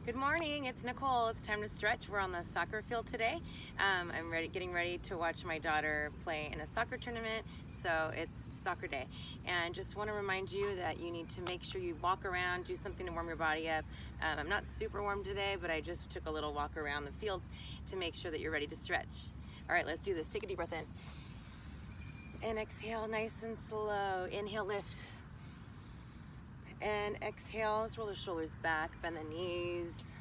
Good morning, it's Nicole. It's time to stretch. We're on the soccer field today. I'm getting ready to watch my daughter play in a soccer tournament, so it's soccer day. And just want to remind you that you need to make sure you walk around, do something to warm your body up. I'm not super warm today, but I just took a little walk around the fields to make sure that you're ready to stretch. All right, let's do this. Take a deep breath in. And exhale nice and slow. Inhale, lift. And exhale, let's roll the shoulders back, bend the knees.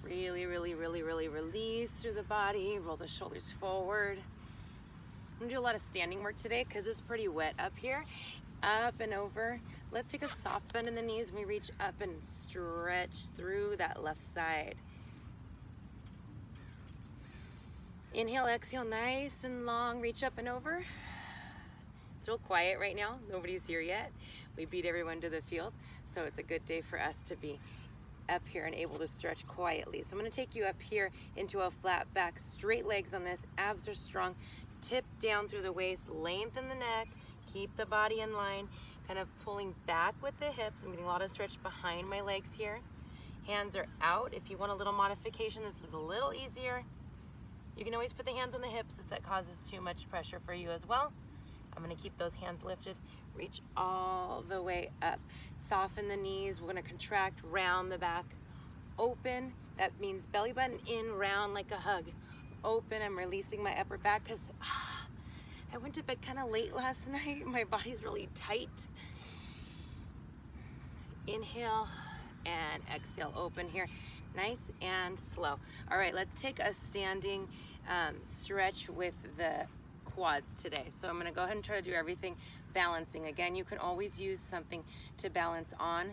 Really release through the body, roll the shoulders forward. I'm gonna do a lot of standing work today because it's pretty wet up here. Up and over. Let's take a soft bend in the knees when we reach up and stretch through that left side. Inhale, exhale, nice and long, reach up and over. It's real quiet right now, nobody's here yet. We beat everyone to the field, so it's a good day for us to be up here and able to stretch quietly. So I'm going to take you up here into a flat back, straight legs on this, abs are strong, tip down through the waist, lengthen the neck, keep the body in line, kind of pulling back with the hips. I'm getting a lot of stretch behind my legs here. Hands are out. If you want a little modification, this is a little easier. You can always put the hands on the hips if that causes too much pressure for you as well. I'm going to keep those hands lifted, reach all the way up. Soften the knees, we're going to contract, round the back, open. That means belly button in, round like a hug. Open, I'm releasing my upper back because I went to bed kind of late last night. My body's really tight. Inhale and exhale, open here. Nice and slow. All right, let's take a standing stretch with the quads today. So I'm going to go ahead and try to do everything balancing. Again, you can always use something to balance on.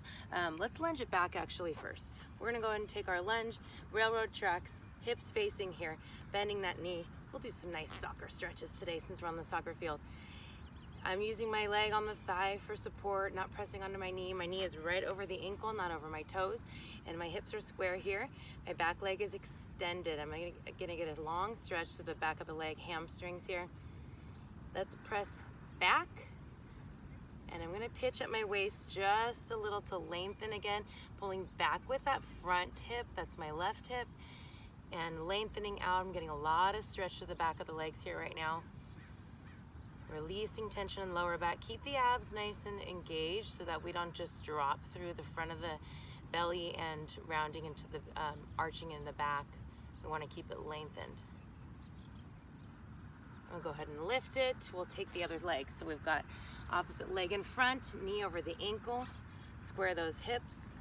Let's lunge it back actually first. We're going to go ahead and take our lunge, railroad tracks, hips facing here, bending that knee. We'll do some nice soccer stretches today since we're on the soccer field. I'm using my leg on the thigh for support, not pressing onto my knee. My knee is right over the ankle, not over my toes, and my hips are square here. My back leg is extended. I'm gonna get a long stretch to the back of the leg, hamstrings here. Let's press back, and I'm gonna pitch at my waist just a little to lengthen again, pulling back with that front hip, that's my left hip, and lengthening out. I'm getting a lot of stretch to the back of the legs here right now. Releasing tension in lower back. Keep the abs nice and engaged so that we don't just drop through the front of the belly and rounding into the arching in the back. We want to keep it lengthened. I'll go ahead and lift it. We'll take the other leg. So we've got opposite leg in front, knee over the ankle, square those hips.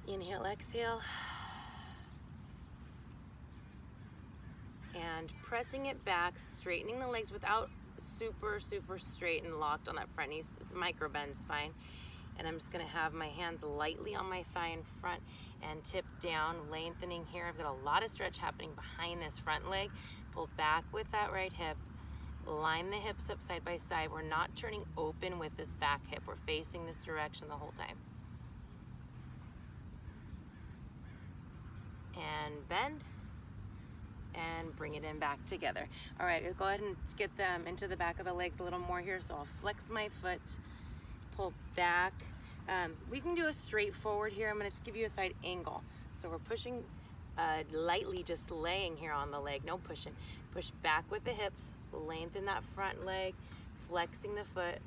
Inhale, exhale. And pressing it back, straightening the legs without super straight and locked on that front knee. It's micro bend is fine. And I'm just gonna have my hands lightly on my thigh in front and tip down, lengthening here. I've got a lot of stretch happening behind this front leg. Pull back with that right hip. Line the hips up side by side. We're not turning open with this back hip. We're facing this direction the whole time. And bend. And bring it in back together. All right, go ahead and get them into the back of the legs a little more here. So I'll flex my foot, pull back. We can do a straight forward here. I'm gonna just give you a side angle. So we're pushing lightly, just laying here on the leg, no pushing. Push back with the hips, lengthen that front leg, flexing the foot.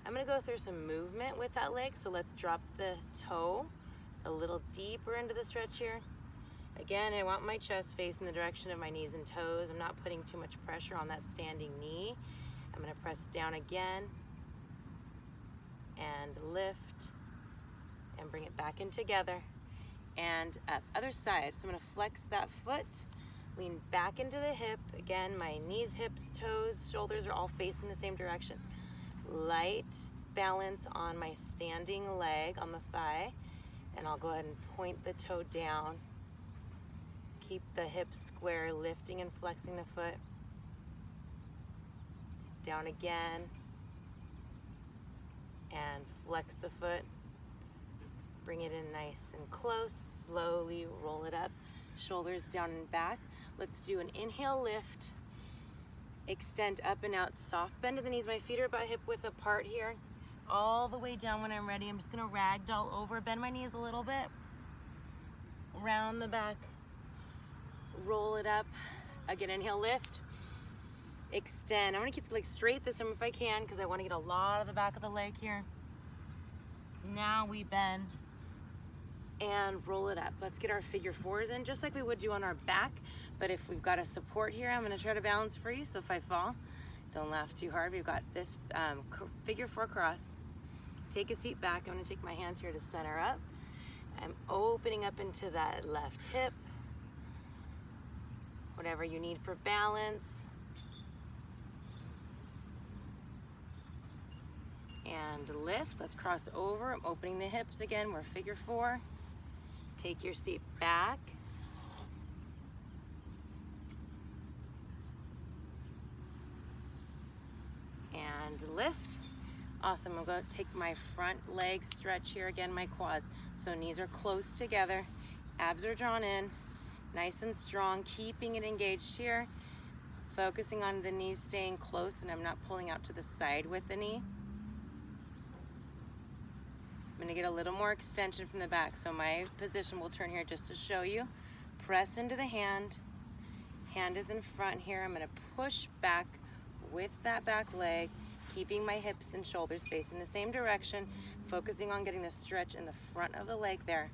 I'm gonna go through some movement with that leg. So let's drop the toe a little deeper into the stretch here. Again, I want my chest facing the direction of my knees and toes. I'm not putting too much pressure on that standing knee. I'm gonna press down again and lift and bring it back in together and up. Other side, so I'm gonna flex that foot, lean back into the hip. Again, my knees, hips, toes, shoulders are all facing the same direction. Light balance on my standing leg on the thigh, and I'll go ahead and point the toe down. Keep the hips square, lifting and flexing the foot. Down again. And flex the foot. Bring it in nice and close. Slowly roll it up. Shoulders down and back. Let's do an inhale, lift. Extend up and out, soft bend of the knees. My feet are about hip width apart here. all the way down when I'm ready. I'm just gonna ragdoll over, bend my knees a little bit, round the back, roll it up. Again, inhale, lift, extend. I wanna keep the leg straight this time if I can, because I wanna get a lot of the back of the leg here. Now we bend and roll it up. Let's get our figure fours in, just like we would do on our back, but if we've got a support here, I'm gonna try to balance for you, so if I fall, don't laugh too hard. We've got this figure four cross. Take a seat back. I'm gonna take my hands here to center up. I'm opening up into that left hip. Whatever you need for balance. And lift, let's cross over. I'm opening the hips again, we're figure four. Take your seat back. And lift. Awesome, I'm going to take my front leg stretch here again, my quads. So knees are close together, abs are drawn in, nice and strong, keeping it engaged here. Focusing on the knees staying close, and I'm not pulling out to the side with the knee. I'm gonna get a little more extension from the back, so my position will turn here just to show you. Press into the hand. Hand is in front here. I'm gonna push back with that back leg, keeping my hips and shoulders facing the same direction, focusing on getting the stretch in the front of the leg there.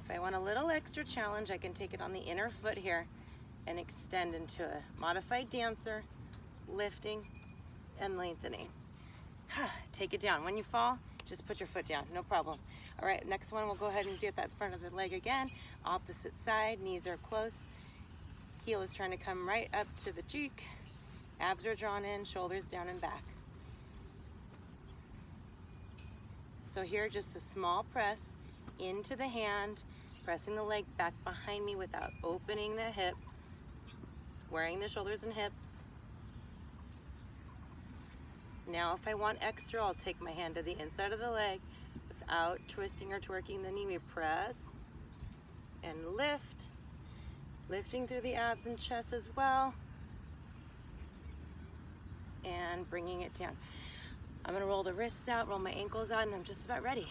If I want a little extra challenge, I can take it on the inner foot here and extend into a modified dancer, lifting and lengthening. Take it down. When you fall, just put your foot down, no problem. All right, next one, we'll go ahead and get that front of the leg again. Opposite side, knees are close. Heel is trying to come right up to the cheek. Abs are drawn in, shoulders down and back. So here, just a small press into the hand, pressing the leg back behind me without opening the hip, squaring the shoulders and hips. Now if I want extra, I'll take my hand to the inside of the leg without twisting or twerking the knee. We press and lift, lifting through the abs and chest as well, and bringing it down. I'm gonna roll the wrists out, roll my ankles out, and I'm just about ready.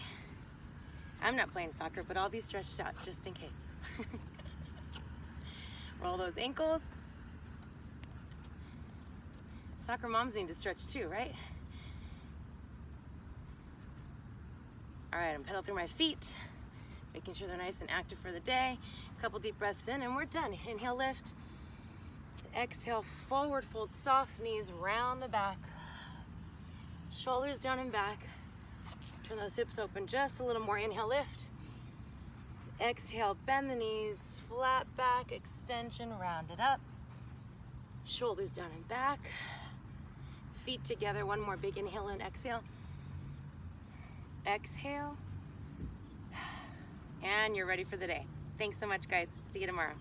I'm not playing soccer, but I'll be stretched out just in case. Roll those ankles. Soccer moms need to stretch too, right? All right, I'm pedal through my feet, making sure they're nice and active for the day. A couple deep breaths in and we're done. Inhale, lift. Exhale, forward fold, soft knees, round the back. Shoulders down and back. Turn those hips open just a little more. Inhale, lift. Exhale, bend the knees, flat back, extension, round it up. Shoulders down and back. Feet together, one more big inhale and exhale. Exhale. And you're ready for the day. Thanks so much, guys. See you tomorrow.